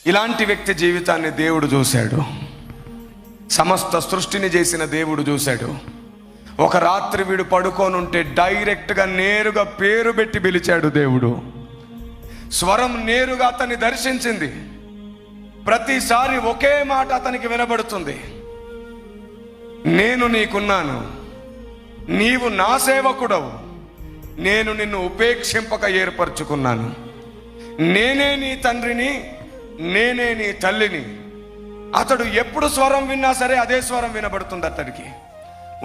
ఇలాంటి వ్యక్తి జీవితాన్ని దేవుడు చూశాడు. సమస్త సృష్టిని చేసిన దేవుడు చూశాడు. ఒక రాత్రి వీడు పడుకోనుంటే డైరెక్ట్గా నేరుగా పేరు పెట్టి పిలిచాడు దేవుడు. స్వరం నేరుగా అతన్ని దర్శించింది. ప్రతిసారి ఒకే మాట అతనికి వినబడుతుంది, నేను నీకున్నాను, నీవు నా సేవకుడవు, నేను నిన్ను ఉపేక్షింపక ఏర్పరచుకున్నాను, నేనే నీ తండ్రిని, నేనే నీ తల్లిని. అతడు ఎప్పుడు స్వరం విన్నా సరే అదే స్వరం వినబడుతుంది అతడికి.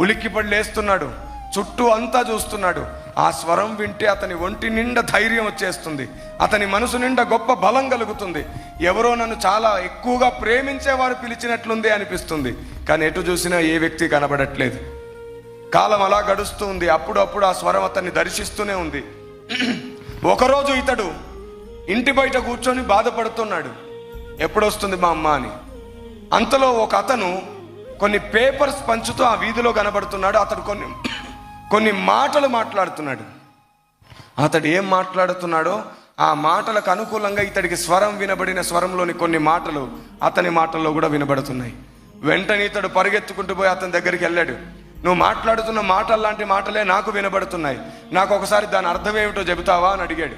ఉలిక్కిపడి లేస్తున్నాడు, చుట్టూ అంతా చూస్తున్నాడు. ఆ స్వరం వింటే అతని ఒంటి నిండా ధైర్యం వచ్చేస్తుంది, అతని మనసు నిండా గొప్ప బలం కలుగుతుంది. ఎవరో నన్ను చాలా ఎక్కువగా ప్రేమించేవారు పిలిచినట్లుంది అనిపిస్తుంది. కానీ ఎటు చూసినా ఏ వ్యక్తి కనబడట్లేదు. కాలం అలా గడుస్తూ ఉంది. అప్పుడప్పుడు ఆ స్వరం అతన్ని దర్శిస్తూనే ఉంది. ఒకరోజు ఇతడు ఇంటి బయట కూర్చొని బాధపడుతున్నాడు, ఎప్పుడొస్తుంది మా అమ్మ అని. అంతలో ఒక అతను కొన్ని పేపర్స్ పంచుతూ ఆ వీధిలో కనబడుతున్నాడు. అతడు కొన్ని మాటలు మాట్లాడుతున్నాడు. అతడు ఏం మాట్లాడుతున్నాడో ఆ మాటలకు అనుకూలంగా ఇతడికి స్వరం వినబడిన స్వరంలోని కొన్ని మాటలు అతని మాటల్లో కూడా వినబడుతున్నాయి. వెంటనే ఇతడు పరిగెత్తుకుంటూ పోయి అతని దగ్గరికి వెళ్ళాడు. నువ్వు మాట్లాడుతున్న మాటలు లాంటి మాటలే నాకు వినబడుతున్నాయి, నాకు ఒకసారి దాని అర్థం ఏమిటో చెబుతావా అని అడిగాడు.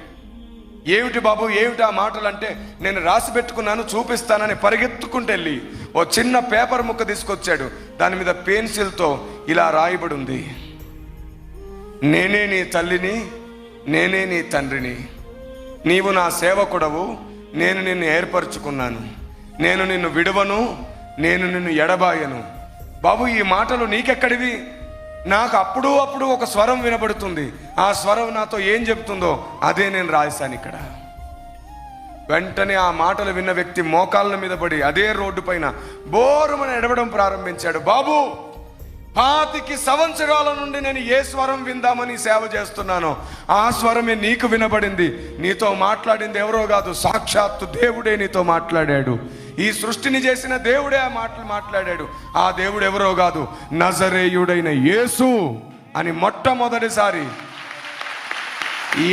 ఏమిటి బాబు, ఏమిటి ఆ మాటలు అంటే, నేను రాసి పెట్టుకున్నాను చూపిస్తానని పరిగెత్తుకుంటూ వెళ్ళి ఓ చిన్న పేపర్ ముక్క తీసుకొచ్చాడు. దాని మీద పెన్సిల్తో ఇలా రాయబడి ఉంది, నేనే నీ తల్లిని, నేనే నీ తండ్రిని, నీవు నా సేవకుడవు, నేను నిన్ను ఏర్పరచుకున్నాను, నేను నిన్ను విడువను, నేను నిన్ను ఎడబాయను. బాబు, ఈ మాటలు నీకెక్కడివి? నాకు అప్పుడు ఒక స్వరం వినబడుతుంది. ఆ స్వరం నాతో ఏం చెబుతుందో అదే నేను రాశాను ఇక్కడ. వెంటనే ఆ మాటలు విన్న వ్యక్తి మోకాళ్ళ మీద పడి అదే రోడ్డు పైన బోరుమని ఎడవడం ప్రారంభించాడు. బాబు, 25 సంవత్సరాల నుండి నేను ఏ స్వరం విందామని సేవ చేస్తున్నానో ఆ స్వరమే నీకు వినబడింది. నీతో మాట్లాడింది ఎవరో కాదు, సాక్షాత్తు దేవుడే నీతో మాట్లాడాడు. ఈ సృష్టిని చేసిన దేవుడే ఆ మాటలు మాట్లాడాడు. ఆ దేవుడు ఎవరో కాదు, నజరేయుడైన యేసు అని మొట్టమొదటిసారి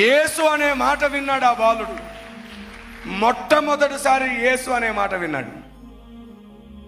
యేసు అనే మాట విన్నాడు ఆ బాలుడు. మొట్టమొదటిసారి యేసు అనే మాట విన్నాడు.